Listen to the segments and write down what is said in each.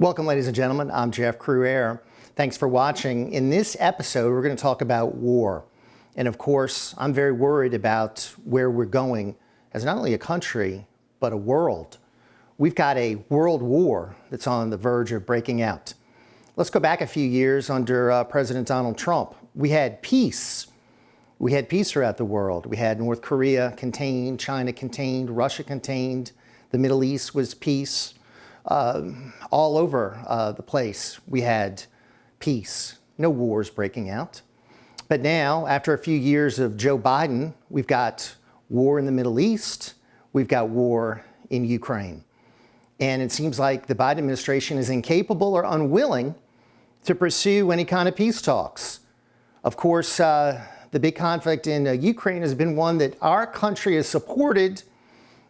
Welcome, ladies and gentlemen. I'm Jeff Crouere. Thanks for watching. In this episode, we're going to talk about war. And of course, I'm very worried about where we're going as not only a country, but a world. We've got a world war that's on the verge of breaking out. Let's go back a few years under President Donald Trump. We had peace. We had peace throughout the world. We had North Korea contained, China contained, Russia contained. The Middle East was peace. All over the place, we had peace. No wars breaking out. But now, after a few years of Joe Biden, we've got war in the Middle East. We've got war in Ukraine. And it seems like the Biden administration is incapable or unwilling to pursue any kind of peace talks. Of course, the big conflict in Ukraine has been one that our country has supported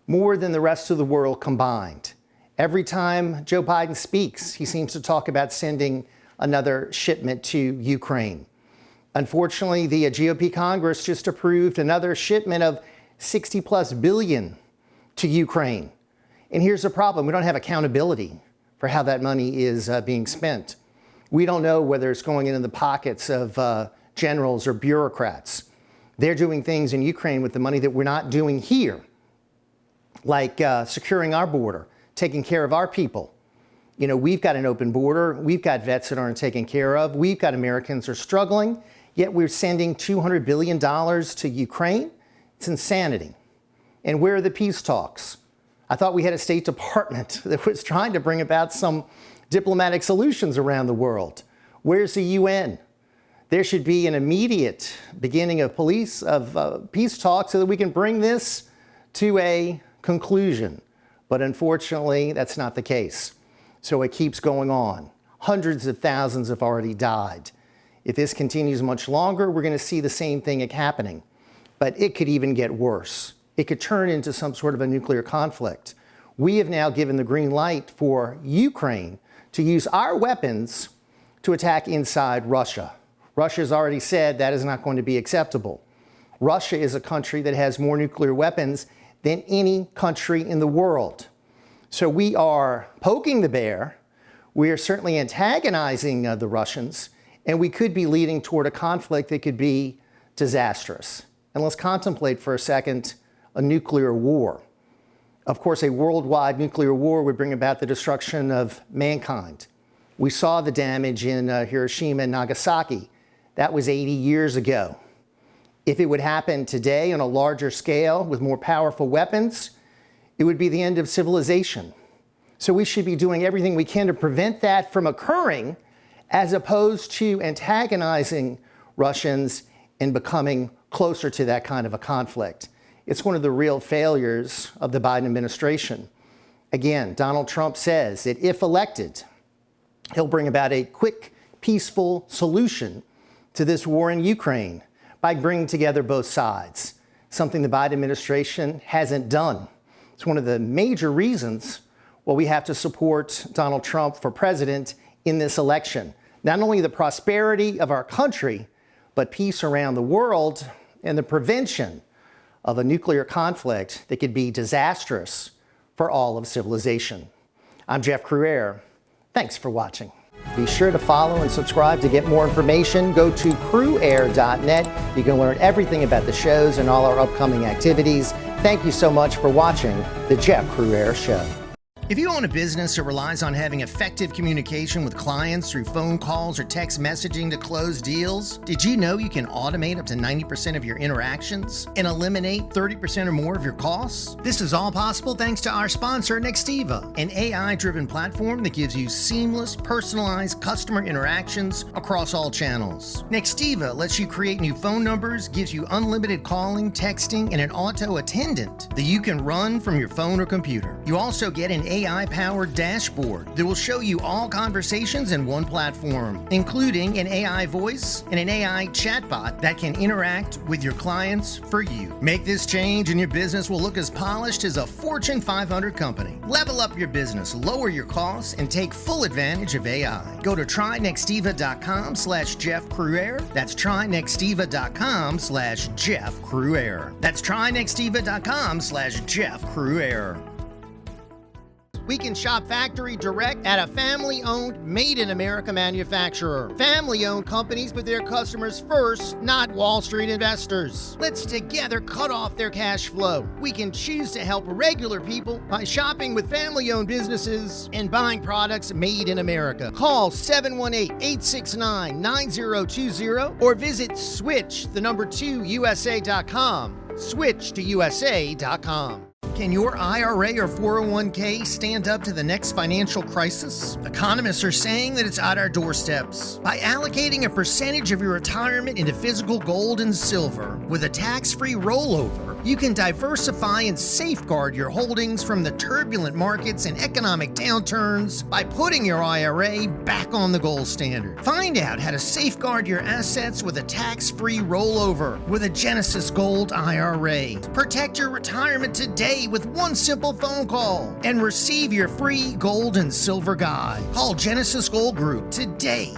more than the rest of the world combined. Every time Joe Biden speaks, he seems to talk about sending another shipment to Ukraine. Unfortunately, the GOP Congress just approved another shipment of 60 plus billion to Ukraine. And here's the problem. We don't have accountability for how that money is being spent. We don't know whether it's going into the pockets of generals or bureaucrats. They're doing things in Ukraine with the money that we're not doing here, like securing our border, taking care of our people. You know, we've got an open border. We've got vets that aren't taken care of. We've got Americans who are struggling, yet we're sending $200 billion to Ukraine. It's insanity. And where are the peace talks? I thought we had a State Department that was trying to bring about some diplomatic solutions around the world. Where's the UN? There should be an immediate beginning of peace talks so that we can bring this to a conclusion. But unfortunately, that's not the case. So it keeps going on. Hundreds of thousands have already died. If this continues much longer, we're going to see the same thing happening. But it could even get worse. It could turn into some sort of a nuclear conflict. We have now given the green light for Ukraine to use our weapons to attack inside Russia. Russia has already said that is not going to be acceptable. Russia is a country that has more nuclear weapons than any country in the world. So we are poking the bear. We are certainly antagonizing the Russians, and we could be leading toward a conflict that could be disastrous. And let's contemplate for a second a nuclear war. Of course, a worldwide nuclear war would bring about the destruction of mankind. We saw the damage in Hiroshima and Nagasaki. That was 80 years ago. If it would happen today on a larger scale with more powerful weapons, it would be the end of civilization. So we should be doing everything we can to prevent that from occurring, as opposed to antagonizing Russians and becoming closer to that kind of a conflict. It's one of the real failures of the Biden administration. Again, Donald Trump says that if elected, he'll bring about a quick, peaceful solution to this war in Ukraine by bringing together both sides, something the Biden administration hasn't done. It's one of the major reasons why we have to support Donald Trump for president in this election. Not only the prosperity of our country, but peace around the world and the prevention of a nuclear conflict that could be disastrous for all of civilization. I'm Jeff Crouere. Thanks for watching. Be sure to follow and subscribe to get more information. Go to crouere.net. You can learn everything about the shows and all our upcoming activities. Thank you so much for watching The Jeff Crouere Show. If you own a business that relies on having effective communication with clients through phone calls or text messaging to close deals, did you know you can automate up to 90% of your interactions and eliminate 30% or more of your costs? This is all possible thanks to our sponsor, Nextiva, an AI-driven platform that gives you seamless, personalized customer interactions across all channels. Nextiva lets you create new phone numbers, gives you unlimited calling, texting, and an auto attendant that you can run from your phone or computer. You also get an AI-powered dashboard that will show you all conversations in one platform, including an AI voice and an AI chatbot that can interact with your clients for you. Make this change and your business will look as polished as a Fortune 500 company. Level up your business, lower your costs, and take full advantage of AI. Go to trynextiva.com/Jeff Crouere. That's trynextiva.com/Jeff Crouere. That's trynextiva.com/Jeff Crouere. We can shop factory direct at a family-owned, made-in-America manufacturer. Family-owned companies put their customers first, not Wall Street investors. Let's together cut off their cash flow. We can choose to help regular people by shopping with family-owned businesses and buying products made in America. Call 718-869-9020 or visit switch2usa.com. Switch to USA.com. Can your IRA or 401k stand up to the next financial crisis? Economists are saying that it's at our doorsteps. By allocating a percentage of your retirement into physical gold and silver with a tax-free rollover, you can diversify and safeguard your holdings from the turbulent markets and economic downturns by putting your IRA back on the gold standard. Find out how to safeguard your assets with a tax-free rollover with a Genesis Gold IRA. Protect your retirement today with one simple phone call and receive your free gold and silver guide. Call Genesis Gold Group today